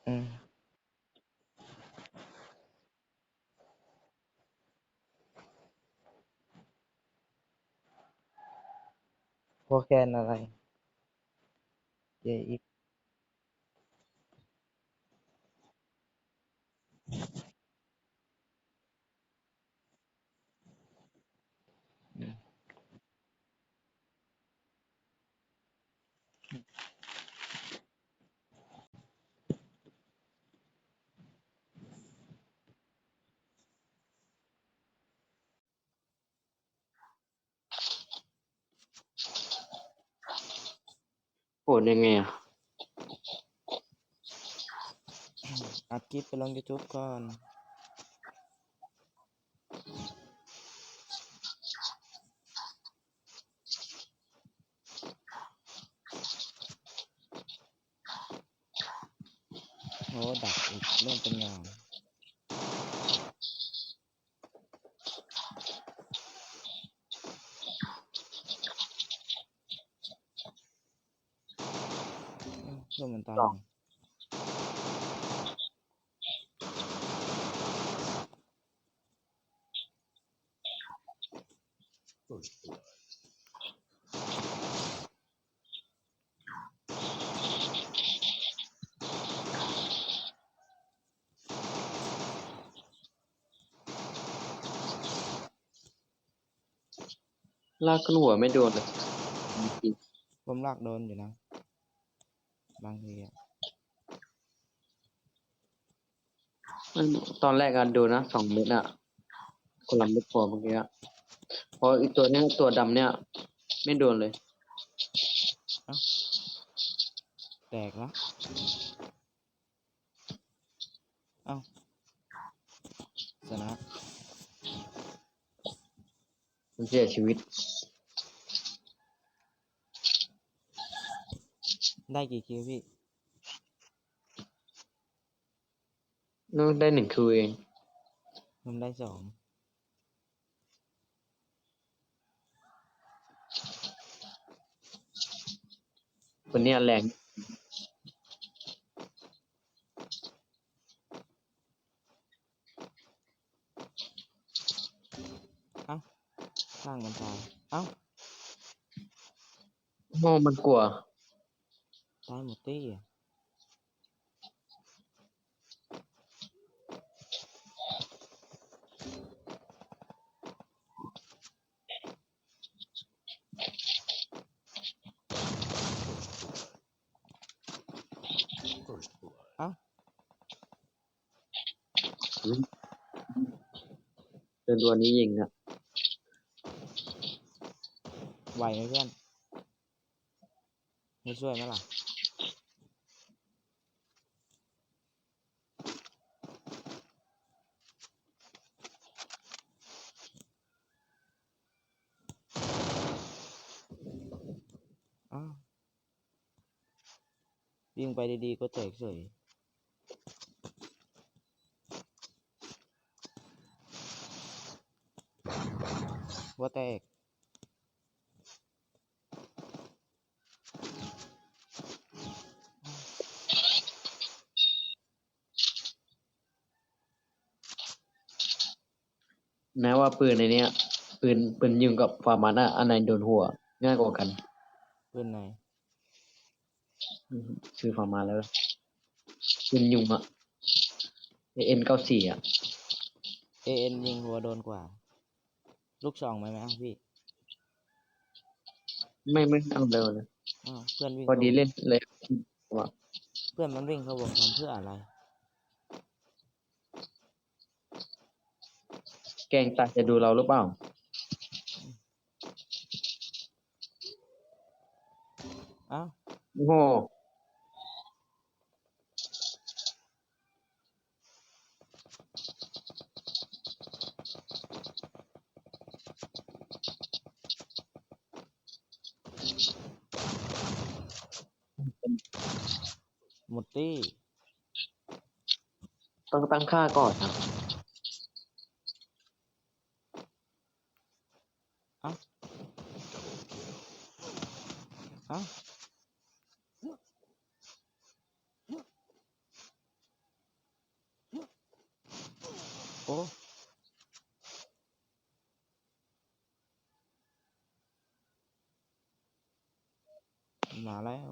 อืมโปรแกรมอะไร JX อืมโหดยังไงอ่ะอัดคลิปไปลง YouTube ก่อนโอ้ดักอีกเล่นเป็นงานเพื่อนมันตายหรอไงลากขึ้นหัวไม่โดนเลยจริงผมลากโดนอยู่นะบางทีอ่ะมันตอนแรกอะโดนนะ2 เม็ดอะคนละเม็ดพอเมื่อกี้อะพออีกตัวเนี้ยตัวดำเนี่ยไม่โดนเลยเอ้าแตกแล้วเอ้าชนะมันเสียชีวิตได้กี่คิวพี่นู่นได้1 คิวเองผมได้2คนเนี้ยแรงเอ้าข้างมันตายเอ้าโอ้มันกลัวตายหมดตี้อ่ะเอ้าเป็นตัวนี้ยิงอะไหวไหมเพื่อนให้ช่วยไหมล่ะเอ้ายิงไปดีๆก็แตกเฉยว่าแตกแม้ว่าปืนในเนี้ยปืนยิงกับฟาร์มันอะอันไหนโดนหัวง่ายกว่ากันปืนไหน ซื้อฟาร์มันแล้วปืนยุงอะN94อะ AN ยิงหัวโดนกว่าลูกซองไหมพี่ไม่ตั้งเร็วเลยอ้าวเพื่อนวิ่งพอเข้าวงดีเล่นเลยว่าเพื่อนมันวิ่งเข้าวงทำเพื่ออะไรแกล้งตายจะดูเราหรือเปล่าอ้าวโอ้โหหมดตี้ต้องตั้งค่าก่อนนะ อ้าวอ้าว โอ้มาแล้ว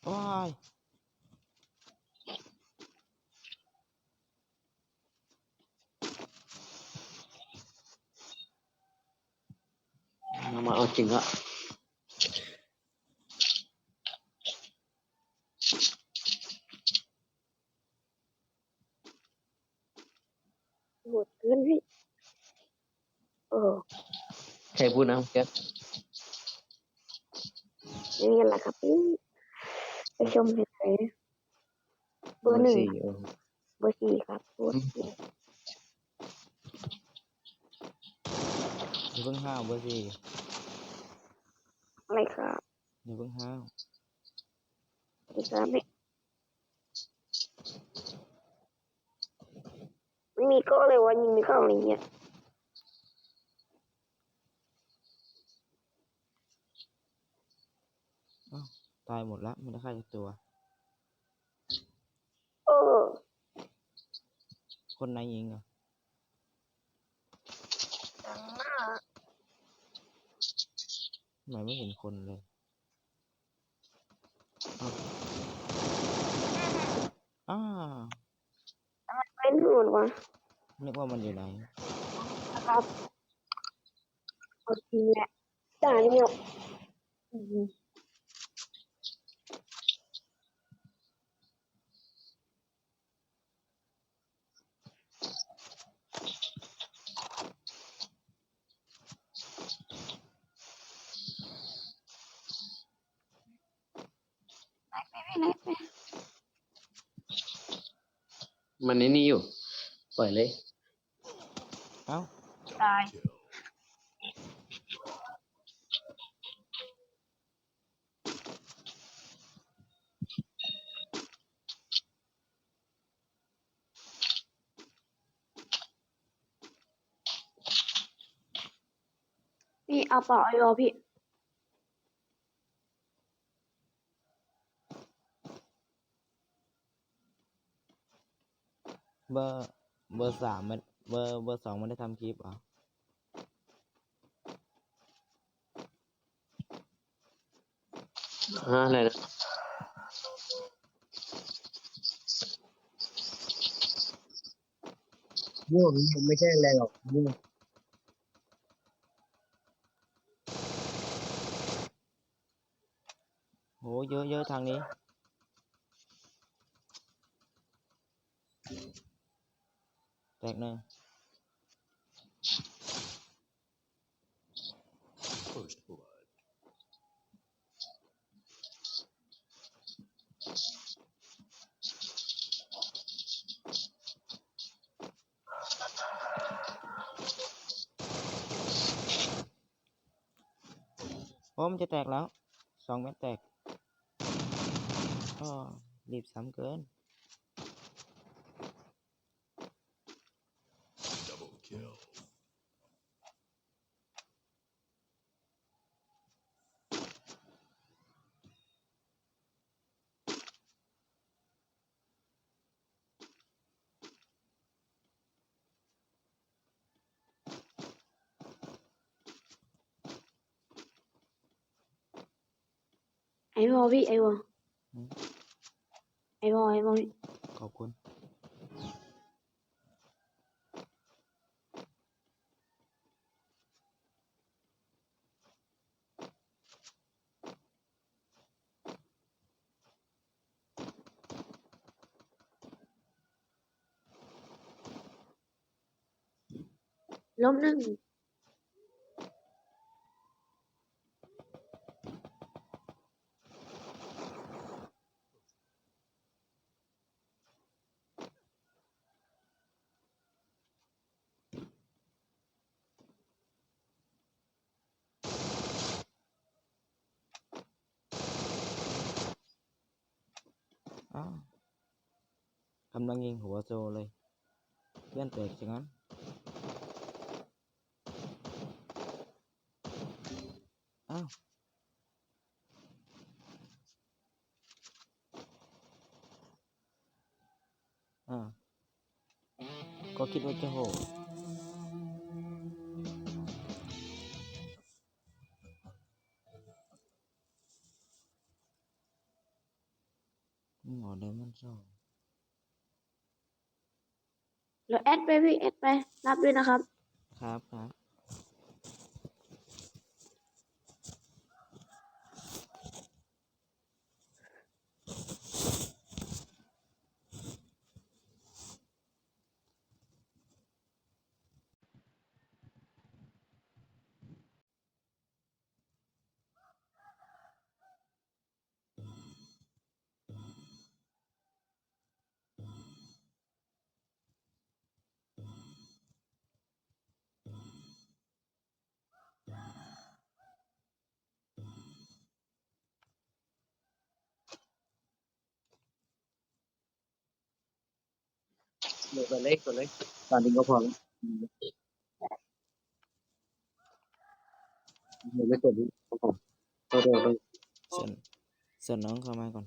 ว้าย มาเอาจริงอะ โหดเกินพี่ใครพูดนะเมื่อกี้ นี่แหละครับพี่ไปชมเฉยๆเบอร์หนึ่ง สี่เบอร์สี่ครับเบอร์สี่ อย่าเพิ่งห้าวเบอร์สี่ อะไรครับ อย่าเพิ่งห้าว อีกครับไม่มีก็เลยว่ายิงไม่เข้าอะไรเงี้ย อ้าวตายหมดละไม่ได้ฆ่าสักตัว เออ คนไหนยิงอ่ะ ดังมาก ทำไมไม่เห็นคนเลยอ้าว เป็นหูดวะ นึกว่ามันอยู่ไหน นะครับเอาจริงแหละด่าเนี่ยอืมไม่ไหนไป มันนี่อยู่ปล่อยเลย เอ้า ตายพี่เอาเปล่าไอ้รอพี่ เบอร์เบอร์สามมันเบอร์สองมันได้ทำคลิปเหรอ อะไรนะม่วงไม่ใช่อะไรหรอกม่วง โหเยอะเยอะทางนี้ แตกหนึ่ง โอ้มันจะแตกแล้วสองเม็ดแตกอ้อรีบซ้ำเกิน ไอ้รอพี่ไอ้รอ อืม ไอ้รอพี่ ขอบคุณ ล้มหนึ่งอ้าวกำลังยิงหัวโซเลย เพื่อนแตกจังงั้น อ้าวอ่าก็คิดว่าจะโหหมอเดมอนสอง เดี๋ยวแอดไปพี่แอดไปรับด้วยนะครับ ครับครับเหลือตัวเล็กตัวเล็กตอนนี้ก็พอแล้วเหลือเล็กตัวนี้ก็พอตัวเดียวไป เชิญเชิญน้องเข้ามาก่อน